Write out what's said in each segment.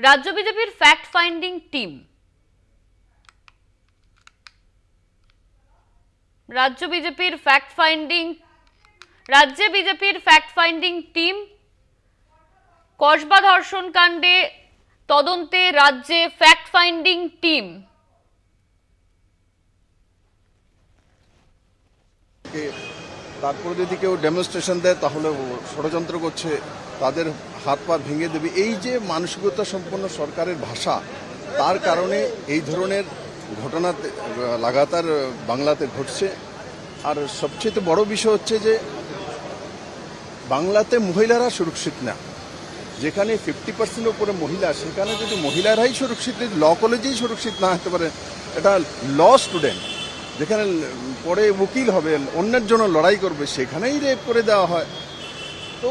রাজ্য বিজেপির fact finding team রাজ্যে বিজেপির ফ্যাক্ট ফাইন্ডিং টিম কসবা ধর্ষণ কাণ্ডে তদন্তে রাজ্যে ফ্যাক্ট ফাইন্ডিং টিম। তারপরে যদি কেউ ডেমনস্ট্রেশন দেয় তাহলে ষড়যন্ত্র করছে, তাদের হাত পা ভেঙে দেবে, এই যে মানসিকতা সম্পন্ন সরকারের ভাষা, তার কারণে এই ধরনের ঘটনা লাগাতার বাংলাতে ঘটছে। আর সবচেয়ে বড় বিষয় হচ্ছে যে বাংলাতে মহিলারা সুরক্ষিত না। যেখানে 50% উপরে মহিলা, সেখানে যদি মহিলারাই সুরক্ষিত, ল কলেজেই সুরক্ষিত না হতে পারে, এটা ল স্টুডেন্ট যেখানে পরে উকিল হবে, অন্যের জন্য লড়াই করবে, সেখানেই রেপ করে দেওয়া হয়। তো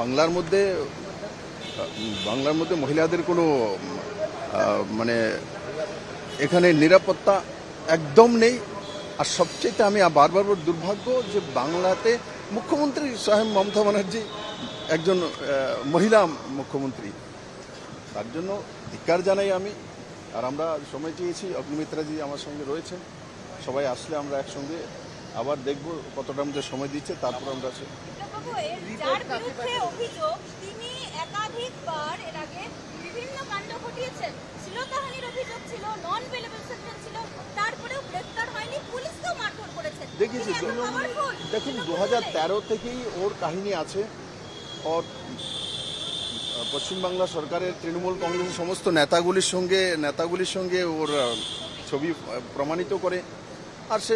বাংলার মধ্যে মহিলাদের কোনো মানে এখানে নিরাপত্তা একদম নেই। আর সবচেয়ে আমি বারবার দুর্ভাগ্য যে বাংলাতে মুখ্যমন্ত্রী স্বয়ং মমতা ব্যানার্জি একজন মহিলা মুখ্যমন্ত্রী, তার জন্য ধিক্কার জানাই আমি। আর আমরা সময় চেয়েছি, অগ্নিমিত্রাজি আমার সঙ্গে রয়েছেন, সবাই আসলে আমরা একসঙ্গে আবার দেখব কতটা আমাদের সময় দিচ্ছে, তারপর আমরা দেখেছি। দেখুন 2013 থেকেই ওর কাহিনী আছে। ওর পশ্চিমবাংলা সরকারের তৃণমূল কংগ্রেসের সমস্ত নেতাগুলির সঙ্গে ওর ছবি প্রমাণিত করে। আর সে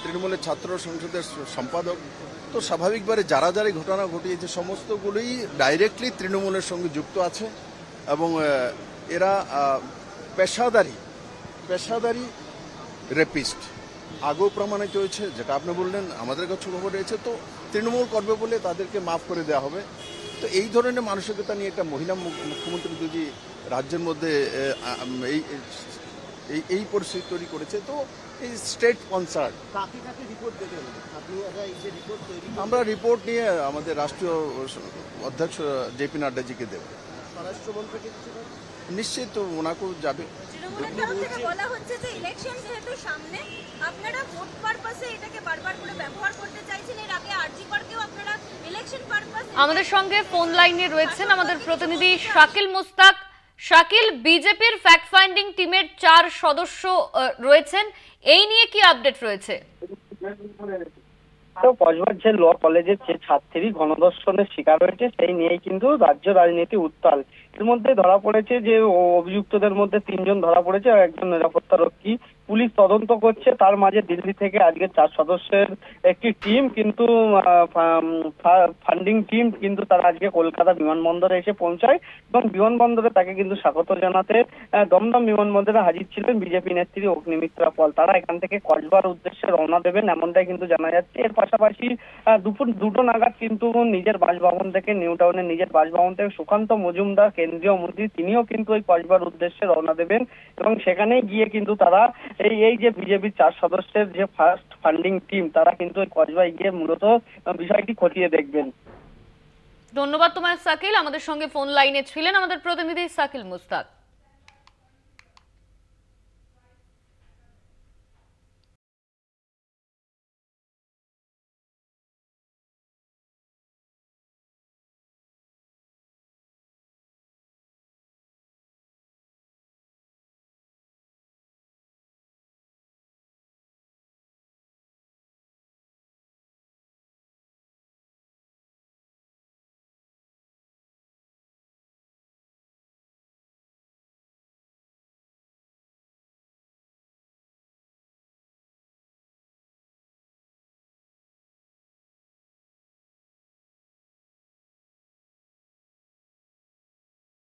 তৃণমূলের ছাত্র সংসদের সম্পাদক। তো স্বাভাবিকভাবে যারা ঘটনা ঘটিয়েছে সমস্তগুলোই ডাইরেক্টলি তৃণমূলের সঙ্গে যুক্ত আছে এবং এরা পেশাদারি রেপিস্ট। আগেও প্রমাণিত হয়েছে, যেটা আপনি বললেন, আমাদের কাছে খবর রয়েছে। তো তৃণমূল করবে বলে তাদেরকে মাফ করে দেওয়া হবে। তো এই ধরনের মানসিকতা নিয়ে একটা মহিলা মুখ্যমন্ত্রী যদি রাজ্যের মধ্যে এই পরিস্থিতি তৈরি করেছে, তো এই স্টেট কনসার্ন। আমরা রিপোর্ট নিয়ে আমাদের রাষ্ট্রীয় অধ্যক্ষ জেপি নাড্ডাজিকে দেব। নিশ্চিত ওনাকেও যাবে। আমাদের সঙ্গে ফোন লাইনে রয়েছেন আমাদের প্রতিনিধি শাকিল মুস্তাক। শাকিল, বিজেপির ফ্যাক্ট ফাইন্ডিং টিমের 4 সদস্য রয়েছেন, এই নিয়ে কি আপডেট রয়েছে? কসবার যে ল কলেজের যে ছাত্রী গণধর্ষণের শিকার হয়েছে, সেই নিয়েই কিন্তু রাজ্য রাজনীতি উত্তাল। এর মধ্যে ধরা পড়েছে যে অভিযুক্তদের মধ্যে 3 জন ধরা পড়েছে আর একজন নিরাপত্তা রক্ষী। পুলিশ তদন্ত করছে। তার মাঝে দিল্লি থেকে আজকে 4 সদস্যের একটি টিম কিন্তু ফান্ডিং টিম কিন্তু তারা আজকে কলকাতা বিমানবন্দরে এসে পৌঁছায় এবং বিমানবন্দরে তাকে কিন্তু স্বাগত জানাতে দমদম বিমানবন্দরে হাজির ছিলেন বিজেপি নেত্রী অগ্নিমিত্রা পল। তারা এখান থেকে কসবার উদ্দেশ্যে রওনা দেবেন এমনটাই কিন্তু জানা যাচ্ছে। এর পাশাপাশি দুপুর 2টো নাগাদ কিন্তু নিজের বাসভবন থেকে, নিউ টাউনের নিজের বাসভবন থেকে সুকান্ত মজুমদার কেন্দ্রীয় মন্ত্রী, তিনিও কিন্তু ওই কসবার উদ্দেশ্যে রওনা দেবেন এবং সেখানেই গিয়ে কিন্তু তারা এই যে বিজেপির 4 সদস্যের যে ফার্স্ট ফান্ডিং টিম, তারা কিন্তু ওই কসবায় গিয়ে মূলত বিষয়টি খতিয়ে দেখবেন। ধন্যবাদ তোমার শাকিল। আমাদের সঙ্গে ফোন লাইনে ছিলেন আমাদের প্রতিনিধি শাকিল মুস্তাক।